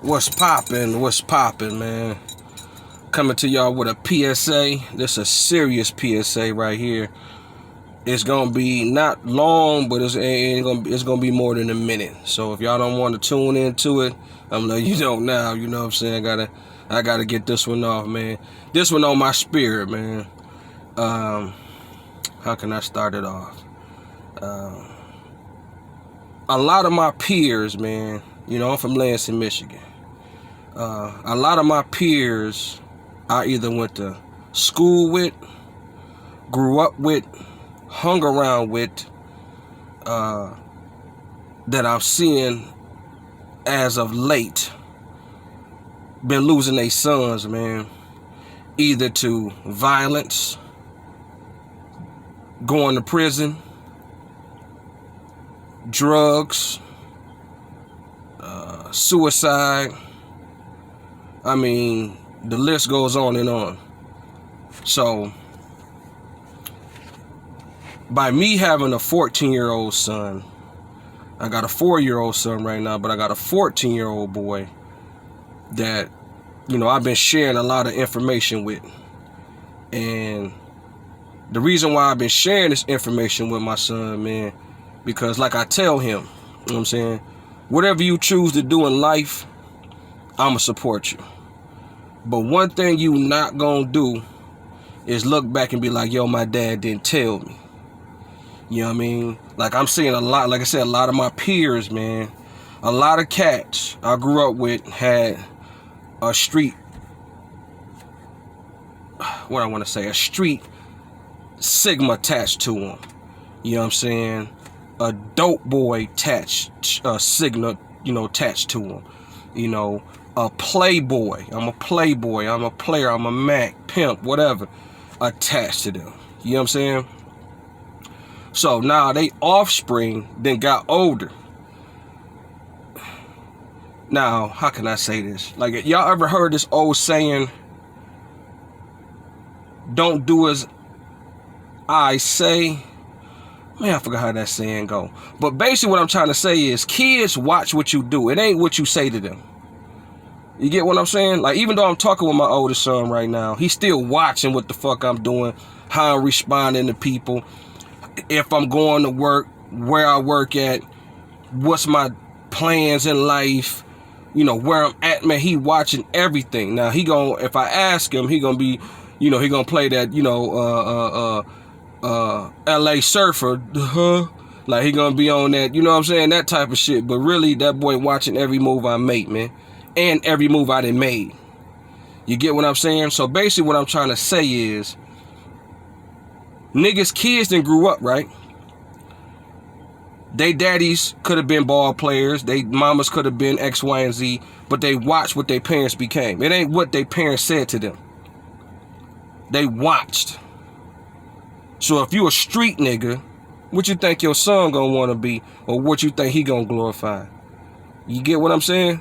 What's poppin'? What's poppin', man? Coming to y'all with a P.S.A. This is a serious P.S.A. right here. It's gonna be not long, but it's gonna be more than a minute. So if y'all don't want to tune into it, I'm letting you know now. You know what I'm saying? I gotta get this one off, man. This one on my spirit, man. How can I start it off? A lot of my peers, man. You know, I'm from Lansing, Michigan. A lot of my peers I either went to school with, grew up with, hung around with, that I'm seeing as of late been losing their sons, man, either to violence, going to prison, drugs, suicide. I mean, the list goes on and on. So, by me having a 14-year-old son, I got a 4-year-old son right now, but I got a 14-year-old boy that, you know, I've been sharing a lot of information with. And the reason why I've been sharing this information with my son, man, because like I tell him, you know what I'm saying, whatever you choose to do in life, I'ma support you. But one thing you not gonna do is look back and be like, yo, my dad didn't tell me. You know what I mean? Like I'm seeing a lot, like I said, a lot of my peers, man, a lot of cats I grew up with had a street, what I want to say, a street stigma attached to them. You know what I'm saying? A dope boy stigma, you know, attached to them. You know, a playboy. I'm a playboy. I'm a player. I'm a Mac, pimp, whatever, attached to them. You know what I'm saying? So now they offspring then got older. Now, how can I say this? Like, y'all ever heard this old saying, don't do as I say? Man, I forgot how that saying go. But basically what I'm trying to say is kids watch what you do. It ain't what you say to them. You get what I'm saying? Like, even though I'm talking with my oldest son right now, he's still watching what the fuck I'm doing, how I'm responding to people, if I'm going to work, where I work at, what's my plans in life, you know, where I'm at, man. He watching everything. Now, if I ask him, he gonna be, you know, he gonna play that, you know, LA surfer, like he gonna be on that, you know what I'm saying, that type of shit. But really, that boy watching every move I make, man, and every move I done made. You get what I'm saying? So basically what I'm trying to say is, niggas, kids done grew up, right? They daddies could have been ball players, they mamas could have been X, Y, and Z, but they watched what their parents became. It ain't what their parents said to them. They watched. So if you a street nigga, what you think your son gonna want to be, or what you think he gonna glorify? You get what I'm saying?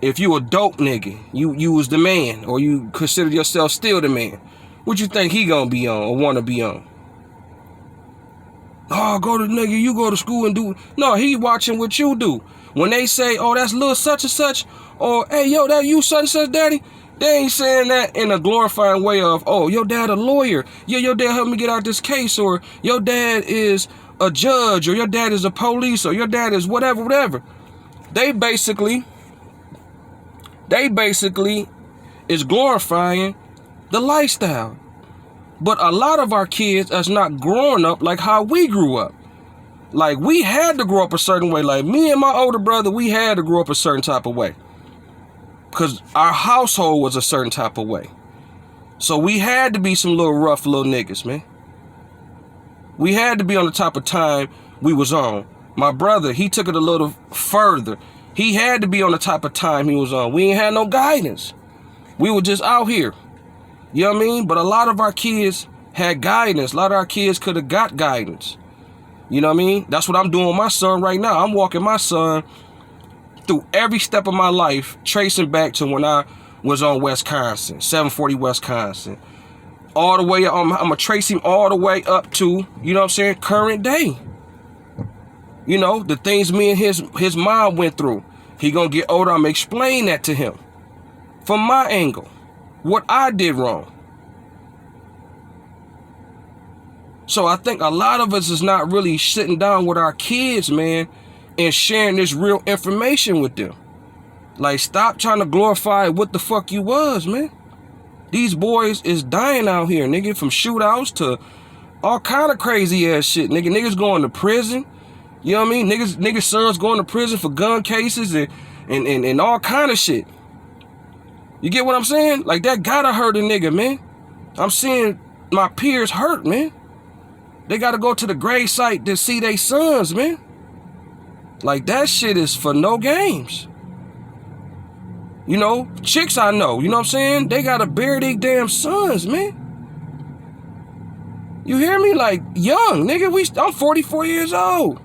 If you a dope nigga, you was the man, or you consider yourself still the man, what you think he gonna be on or want to be on? Oh, go to nigga, you go to school and do. No, he watching what you do. When they say, oh, that's little such and such, or hey, yo, that you such and such daddy, they ain't saying that in a glorifying way of, oh, your dad a lawyer, yeah, your dad helped me get out this case, or your dad is a judge, or your dad is a police, or your dad is whatever. They basically is glorifying the lifestyle. But a lot of our kids is not growing up like how we grew up. Like, we had to grow up a certain way. Like, me and my older brother, we had to grow up a certain type of way. Because our household was a certain type of way. So we had to be some little rough little niggas, man. We had to be on the type of time we was on. My brother, he took it a little further. He had to be on the type of time he was on. We ain't had no guidance. We were just out here. You know what I mean? But a lot of our kids had guidance. A lot of our kids could have got guidance. You know what I mean? That's what I'm doing with my son right now. I'm walking my son through every step of my life, tracing back to when I was on Wisconsin, 740 Wisconsin. All the way, I'm going to trace him all the way up to, you know what I'm saying, current day. You know, the things me and his mom went through. He gonna get older, I'm gonna explain that to him from my angle, what I did wrong. So I think a lot of us is not really sitting down with our kids, man, and sharing this real information with them. Like, stop trying to glorify what the fuck you was, man. These boys is dying out here, nigga, from shootouts to all kind of crazy ass shit, nigga. Niggas going to prison. You know what I mean? Niggas sons going to prison for gun cases and all kind of shit. You get what I'm saying? Like, that gotta hurt a nigga, man. I'm seeing my peers hurt, man. They gotta go to the grave site to see their sons, man. Like, that shit is for no games. You know, chicks I know, you know what I'm saying? They gotta bury their damn sons, man. You hear me? Like, young, nigga, I'm 44 years old.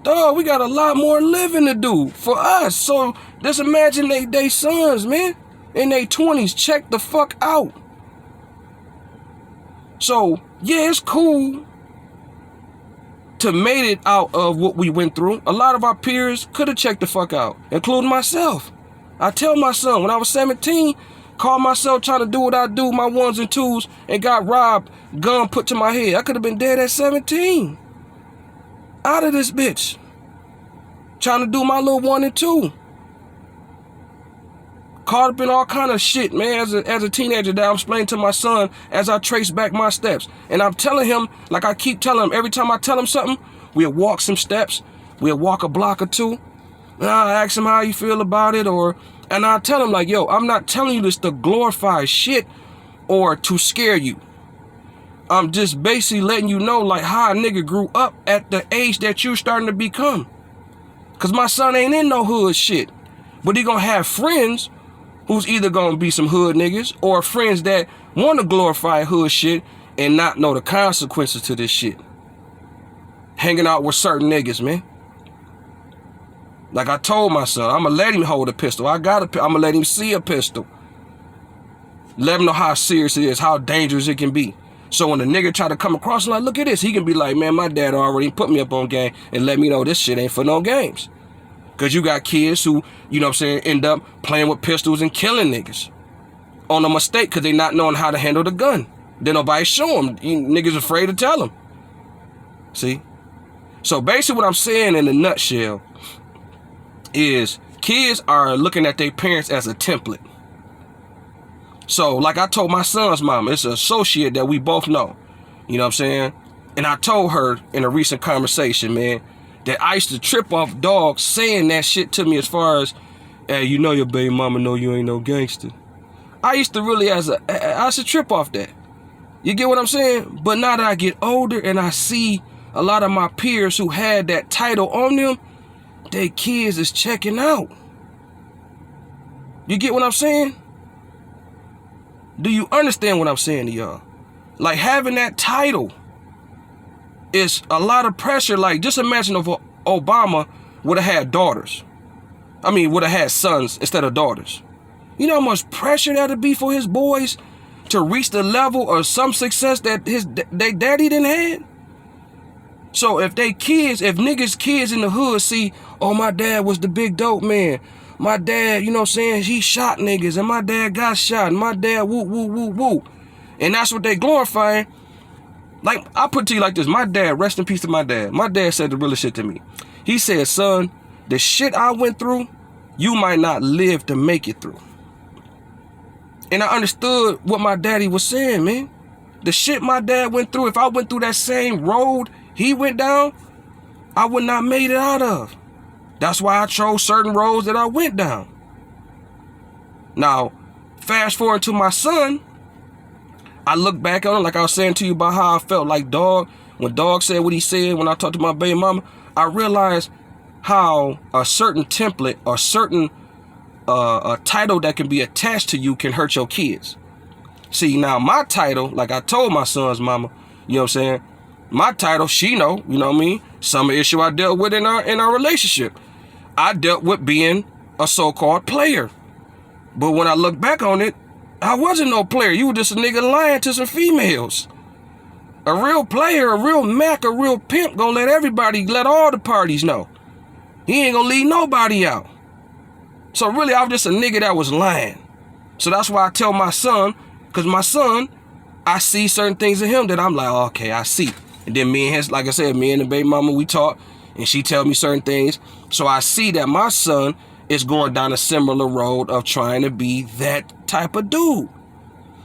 Dog, we got a lot more living to do for us. So just imagine they sons, man, in their 20s. Check the fuck out. So, yeah, it's cool to made it out of what we went through. A lot of our peers could have checked the fuck out, including myself. I tell my son, when I was 17, called myself trying to do what I do, my ones and twos, and got robbed, gun put to my head. I could have been dead at 17. Out of this bitch. Trying to do my little 1 and 2. Caught up in all kind of shit, man, as a teenager that I'm explaining to my son as I trace back my steps. And I'm telling him, like I keep telling him, every time I tell him something, we'll walk some steps, we'll walk a block or two, and I'll ask him how you feel about it, and I'll tell him, like, yo, I'm not telling you this to glorify shit or to scare you. I'm just basically letting you know, like, how a nigga grew up at the age that you're starting to become. Because my son ain't in no hood shit. But he gonna have friends who's either gonna be some hood niggas or friends that want to glorify hood shit and not know the consequences to this shit. Hanging out with certain niggas, man. Like I told my son, I'm gonna let him hold a pistol. I'm gonna let him see a pistol. Let him know how serious it is, how dangerous it can be. So when the nigga try to come across him, like, look at this, he can be like, man, my dad already put me up on game and let me know this shit ain't for no games. Because you got kids who, you know what I'm saying, end up playing with pistols and killing niggas on a mistake because they not knowing how to handle the gun. Then nobody show them. Niggas afraid to tell them. See? So basically what I'm saying in a nutshell is kids are looking at their parents as a template. So like I told my son's mom, it's an associate that we both know. You know what I'm saying? And I told her in a recent conversation, man, that I used to trip off dogs saying that shit to me as far as, hey, you know your baby mama know you ain't no gangster. I used to really, I used to trip off that. You get what I'm saying? But now that I get older and I see a lot of my peers who had that title on them, their kids is checking out. You get what I'm saying? Do you understand what I'm saying to y'all? Like, having that title is a lot of pressure. Like, just imagine if Obama would have had daughters. I mean, would have had sons instead of daughters. You know how much pressure that'd be for his boys to reach the level of some success that their daddy didn't have? So if niggas' kids in the hood see, oh, my dad was the big dope man. My dad, you know what I'm saying, he shot niggas, and my dad got shot, and my dad whoop, whoop, whoop, whoop. And that's what they glorifying. Like, I put it to you like this. My dad, rest in peace to my dad. My dad said the realest shit to me. He said, son, the shit I went through, you might not live to make it through. And I understood what my daddy was saying, man. The shit my dad went through, if I went through that same road he went down, I would not made it out of. That's why I chose certain roads that I went down. Now, fast forward to my son, I look back on it, like I was saying to you about how I felt like Dog. When Dog said what he said when I talked to my baby mama, I realized how a certain template or certain a title that can be attached to you can hurt your kids. See, now my title, like I told my son's mama, you know what I'm saying? My title, she know, you know what I mean? Some issue I dealt with in our relationship. I dealt with being a so-called player. But when I look back on it, I wasn't no player. You were just a nigga lying to some females. A real player, a real Mac, a real pimp gonna let all the parties know. He ain't gonna leave nobody out. So really, I was just a nigga that was lying. So that's why I tell my son, because my son, I see certain things in him that I'm like, oh, okay, I see. And then me and his, like I said, me and the baby mama, we talk, and she tell me certain things. So I see that my son is going down a similar road of trying to be that type of dude.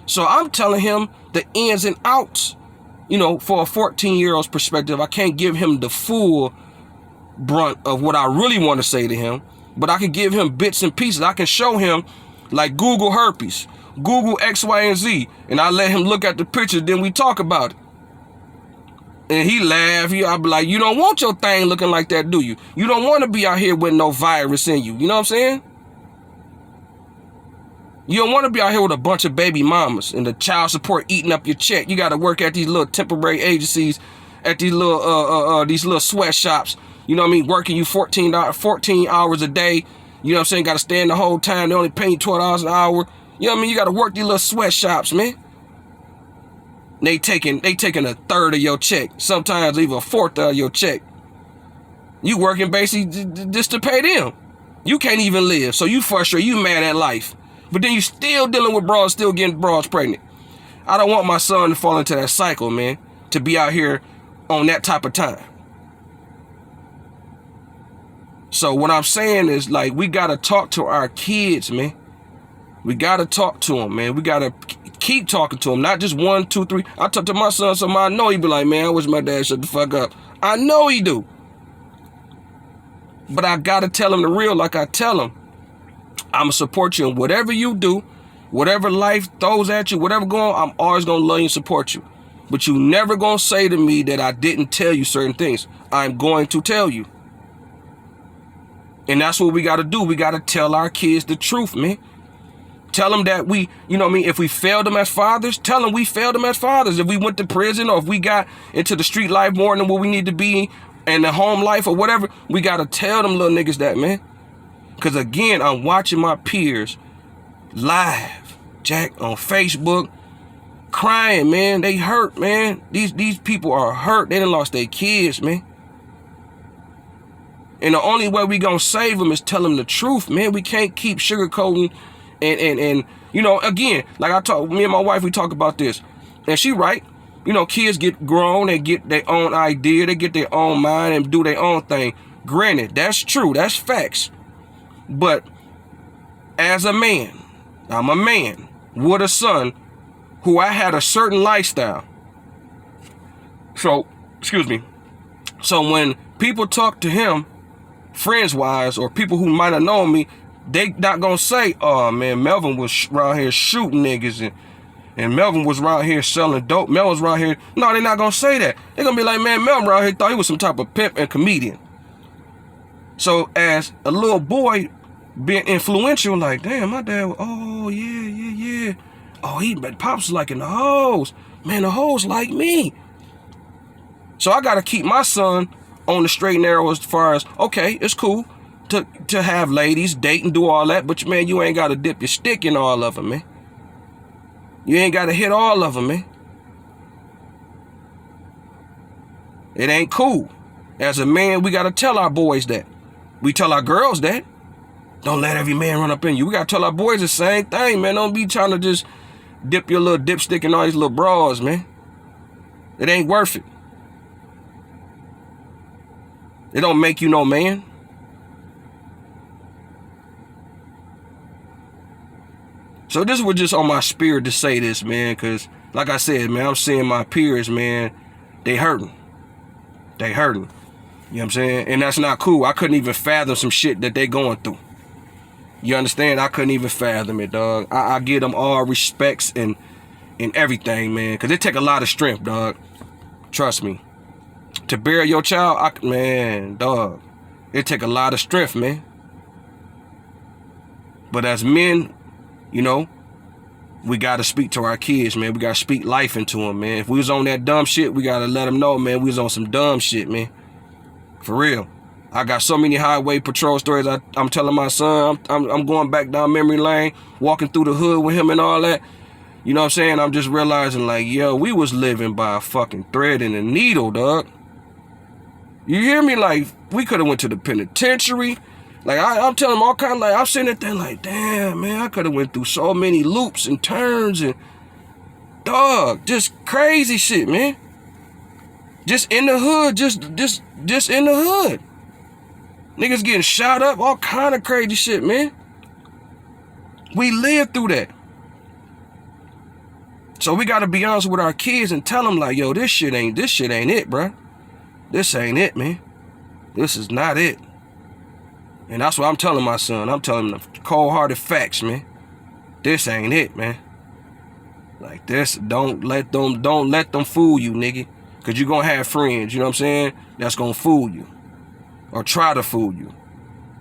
So I'm telling him the ins and outs, you know, for a 14-year-old's perspective. I can't give him the full brunt of what I really want to say to him, but I can give him bits and pieces. I can show him, like, Google herpes, Google X, Y, and Z, and I let him look at the picture, then we talk about it. And he laugh. I'll be like, you don't want your thing looking like that, do you? You don't want to be out here with no virus in you. You know what I'm saying? You don't want to be out here with a bunch of baby mamas and the child support eating up your check. You got to work at these little temporary agencies, at these little sweatshops. You know what I mean? Working you 14 hours a day. You know what I'm saying? Got to stand the whole time. They only pay you $12 an hour. You know what I mean? You got to work these little sweatshops, man. They taking a third of your check. Sometimes even a fourth of your check. You working basically just to pay them. You can't even live. So you frustrated. You mad at life. But then you still dealing with broads, still getting broads pregnant. I don't want my son to fall into that cycle, man. To be out here on that type of time. So what I'm saying is, like, we got to talk to our kids, man. We got to talk to them, man. We got to keep talking to them. Not just 1, 2, 3. I talk to my son, so I know he be like, man, I wish my dad shut the fuck up. I know he do. But I got to tell him the real, like I tell him. I'm going to support you in whatever you do, whatever life throws at you, whatever going on, I'm always going to love you and support you. But you never going to say to me that I didn't tell you certain things. I'm going to tell you. And that's what we got to do. We got to tell our kids the truth, man. Tell them that we, you know what I mean, if we failed them as fathers, tell them we failed them as fathers. If we went to prison or if we got into the street life more than what we need to be in the home life or whatever, we got to tell them little niggas that, man. Because again, I'm watching my peers live, Jack, on Facebook, crying, man. They hurt, man. These people are hurt. They done lost their kids, man. And the only way we gonna save them is tell them the truth, man. We can't keep sugarcoating and you know, again, like I talk, me and my wife, we talk about this. And she right. You know, kids get grown, they get their own idea, they get their own mind and do their own thing. Granted, that's true, that's facts. But as a man, I'm a man with a son who I had a certain lifestyle. So, excuse me. So when people talk to him, friends-wise, or people who might have known me, they not gonna say, oh man, Melvin was around here shooting niggas and Melvin was around here selling dope. Melvin was around here. No, they're not gonna say that. They're gonna be like, man, Melvin around here thought he was some type of pimp and comedian. So as a little boy being influential, like, damn, my dad, oh yeah. Oh, but Pops was like in the hoes. Man, the hoes like me. So I gotta keep my son on the straight and narrow as far as, okay, it's cool to have ladies, date and do all that, but man, you ain't gotta dip your stick in all of them, man. You ain't gotta hit all of them, man. It ain't cool. As a man, we gotta tell our boys that. We tell our girls that. Don't let every man run up in you. We gotta tell our boys the same thing, man. Don't be trying to just dip your little dipstick in all these little bras, man. It ain't worth it. It don't make you no man. So this was just on my spirit to say this, man, because like I said, man, I'm seeing my peers, man, they hurting. They hurting. You know what I'm saying? And that's not cool. I couldn't even fathom some shit that they going through. You understand? I couldn't even fathom it, dog. I give them all respects and everything, man, because it take a lot of strength, dog. Trust me. To bury your child, man, dog, it take a lot of strength, man. But as men, you know, we got to speak to our kids, man. We got to speak life into them, man. If we was on that dumb shit, we got to let them know, man, we was on some dumb shit, man. For real. I got so many highway patrol stories. I'm telling my son, I'm going back down memory lane, walking through the hood with him and all that. You know what I'm saying? I'm just realizing, like, yo, we was living by a fucking thread and a needle, dog. You hear me? Like, we could have went to the penitentiary. Like, I'm telling him all kind of, like, I'm sitting there like, damn, man, I could have went through so many loops and turns and, dog, just crazy shit, man. Just in the hood, just in the hood. Niggas getting shot up, all kind of crazy shit, man. We lived through that. So we gotta be honest with our kids and tell them like, yo, this shit ain't it, bruh. This ain't it, man. This is not it. And that's what I'm telling my son. I'm telling him the cold-hearted facts, man. This ain't it, man. Like this, don't let them fool you, nigga. Cause you're gonna have friends, you know what I'm saying? That's gonna fool you. Or try to fool you.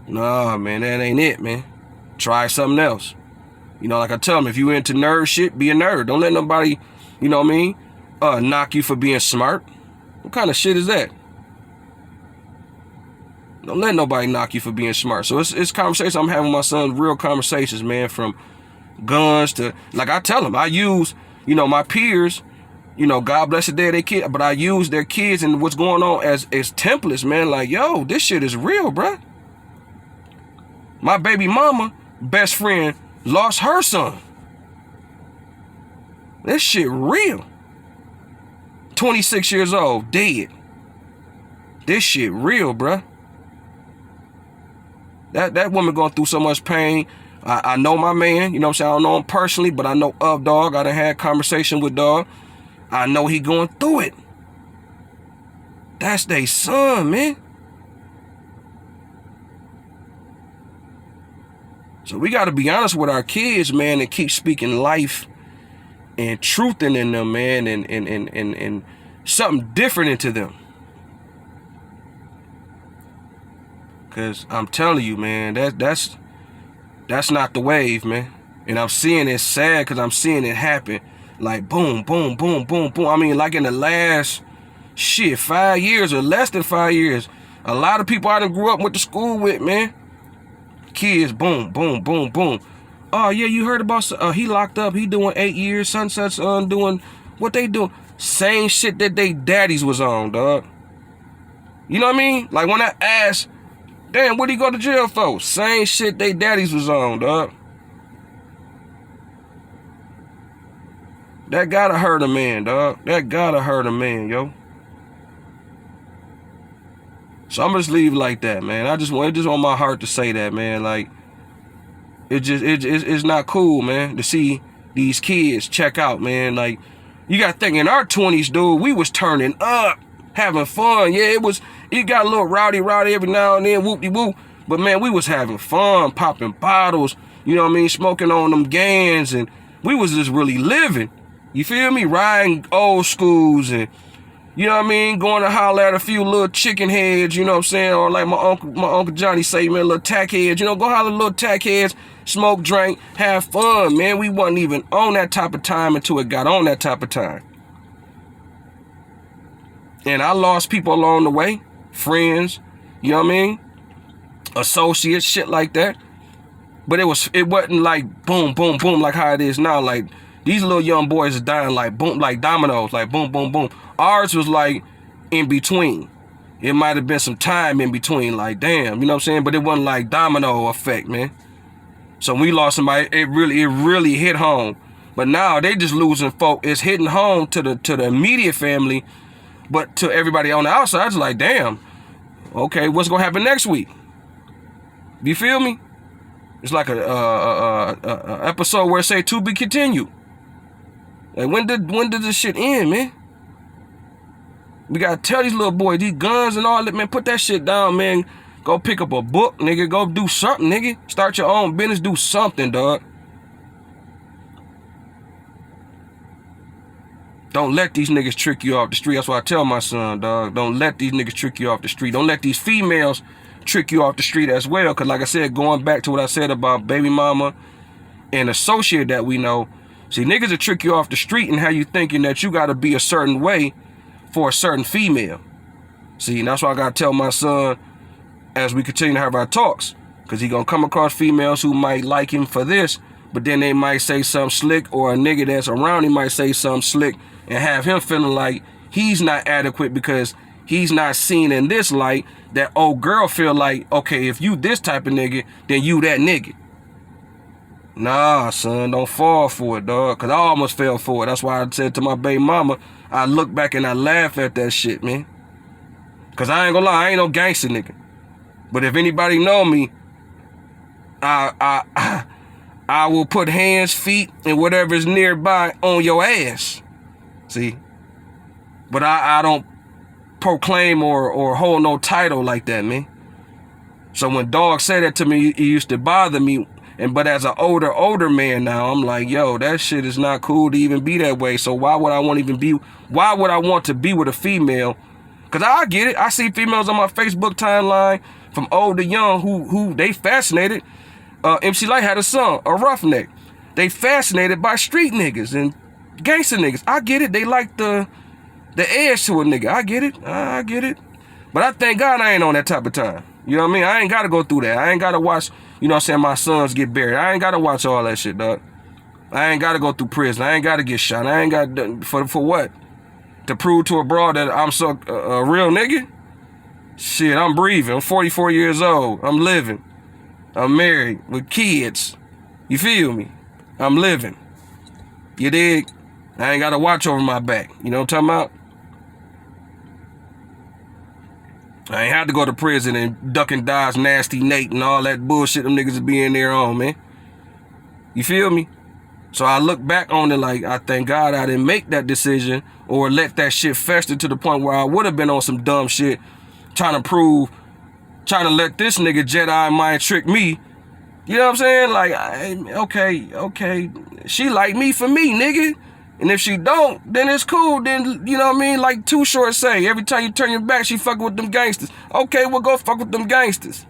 Nah, man, that ain't it, man. Try something else. You know, like I tell them, if you into nerd shit, be a nerd. Don't let nobody, you know what I mean, knock you for being smart. What kind of shit is that? Don't let nobody knock you for being smart. So it's conversations I'm having with my son, real conversations, man, from guns to, like I tell them, I use, you know, my peers, you know, God bless the day of their kid, but I use their kids and what's going on as templates, man. Like, yo, this shit is real, bruh. My baby mama, best friend, lost her son. This shit real. 26 years old, dead. This shit real, bruh. That woman going through so much pain. I know my man, you know what I'm saying? I don't know him personally, but I know of dog. I done had conversation with dog. I know he going through it. That's their son, man. So we got to be honest with our kids, man, and keep speaking life and truth in them, man, and something different into them. Cause I'm telling you, man, that's not the wave, man. And I'm seeing it sad because I'm seeing it happen. Like boom, boom, boom, boom, boom. I mean, like in the last 5 years or less than 5 years, a lot of people I done grew up went to school with, man. Kids, boom, boom, boom, boom. Oh yeah, you heard about he locked up, he doing 8 years, Sunset's doing what they do. Same shit that they daddies was on, dog. You know what I mean? Like when I asked, damn, what'd he go to jail for? Same shit they daddies was on, dog. That gotta hurt a man, dog. That gotta hurt a man, yo. So I'm just leave like that, man. It just on my heart to say that, man. Like, it's not cool, man, to see these kids check out, man. Like, you gotta think in our 20s, dude, we was turning up, having fun. Yeah, it got a little rowdy every now and then, whoop-de-whoop. But man, we was having fun, popping bottles, you know what I mean, smoking on them gans, and we was just really living. You feel me? Riding old schools and, you know what I mean, going to holler at a few little chicken heads, you know what I'm saying? Or like my uncle Johnny say, man, little tack heads, you know, go holler at little tack heads, smoke, drink, have fun, man. We wasn't even on that type of time until it got on that type of time. And I lost people along the way, friends, you know what I mean? Associates, shit like that. But it wasn't like boom, boom, boom, like how it is now. Like, these little young boys are dying like boom, like dominoes, like boom, boom, boom. Ours was like in between. It might have been some time in between, like damn, you know what I'm saying? But it wasn't like domino effect, man. So when we lost somebody, it really hit home. But now they just losing folk. It's hitting home to the immediate family, but to everybody on the outside, it's like damn. Okay, what's gonna happen next week? You feel me? It's like a episode where it say to be continued. Like when did this shit end, man? We gotta tell these little boys, these guns and all that, man, put that shit down, man. Go pick up a book, nigga. Go do something, nigga. Start your own business, do something, dog. Don't let these niggas trick you off the street. That's what I tell my son, dog. Don't let these niggas trick you off the street. Don't let these females trick you off the street as well. Because like I said, going back to what I said about baby mama and associate that we know, see, niggas will trick you off the street and have you thinking that you got to be a certain way for a certain female. See, and that's why I got to tell my son as we continue to have our talks. Because he going to come across females who might like him for this, but then they might say something slick, or a nigga that's around him might say something slick and have him feeling like he's not adequate because he's not seen in this light that old girl feel like, okay, if you this type of nigga, then you that nigga. Nah, son, don't fall for it, dog. Cause I almost fell for it. That's why I said to my baby mama, I look back and I laugh at that shit, man. Cause I ain't gonna lie, I ain't no gangster nigga. But if anybody know me, I will put hands, feet, and whatever is nearby on your ass. See? But I don't proclaim or hold no title like that, man. So when dog said that to me, it used to bother me. But as an older man now, I'm like, yo, that shit is not cool to even be that way. So why would I want to be with a female? Cause I get it. I see females on my Facebook timeline from old to young who they fascinated. MC Light had a son, a roughneck. They fascinated by street niggas and gangster niggas. I get it. They like the edge to a nigga. I get it. I get it. But I thank God I ain't on that type of time. You know what I mean? I ain't got to go through that. I ain't got to watch, you know what I'm saying, my sons get buried. I ain't got to watch all that shit, dog. I ain't got to go through prison. I ain't got to get shot. I ain't got to, for what? To prove to a broad that I'm so a real nigga? Shit, I'm breathing. I'm 44 years old. I'm living. I'm married with kids. You feel me? I'm living. You dig? I ain't got to watch over my back. You know what I'm talking about? I ain't had to go to prison and duck and dodge nasty Nate and all that bullshit them niggas be in there on, man. You feel me? So I look back on it like, I thank God I didn't make that decision or let that shit fester to the point where I would have been on some dumb shit trying to let this nigga Jedi mind trick me. You know what I'm saying? Like, okay, she like me for me, nigga. And if she don't, then it's cool. Then, you know what I mean? Like Too Short say, every time you turn your back, she fucking with them gangsters. Okay, well, go fuck with them gangsters.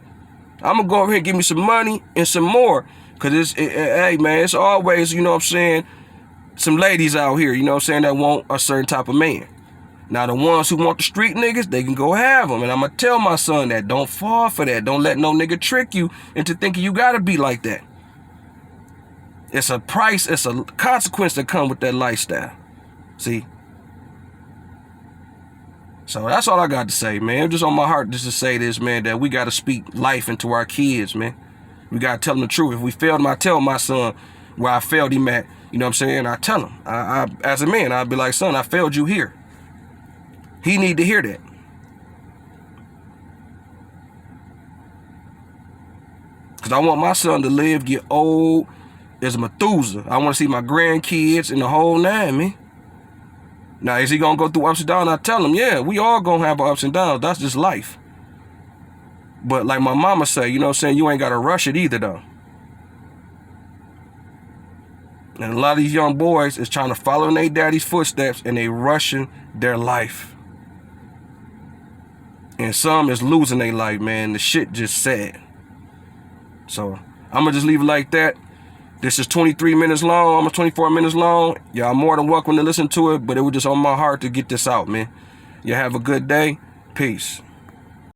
I'm gonna go over here and give me some money and some more. Cause hey man, it's always, you know what I'm saying, some ladies out here, you know what I'm saying, that want a certain type of man. Now the ones who want the street niggas, they can go have them. And I'm gonna tell my son that, don't fall for that. Don't let no nigga trick you into thinking you gotta be like that. It's a price, it's a consequence that come with that lifestyle. See? So that's all I got to say, man. It's just on my heart just to say this, man, that we got to speak life into our kids, man. We got to tell them the truth. If we failed him, I tell my son where I failed him at. You know what I'm saying? I tell him. I as a man, I'd be like, son, I failed you here. He need to hear that. Because I want my son to live, get old as Methuselah. I want to see my grandkids and the whole nine, man. Now, is he going to go through ups and downs? I tell him, yeah, we all going to have our ups and downs. That's just life. But like my mama say, you know what I'm saying, you ain't got to rush it either, though. And a lot of these young boys is trying to follow in their daddy's footsteps and they rushing their life. And some is losing their life, man. The shit just sad. So, I'm going to just leave it like that. This is 23 minutes long. I'm 24 minutes long. Y'all more than welcome to listen to it, but it was just on my heart to get this out, man. Y'all have a good day. Peace.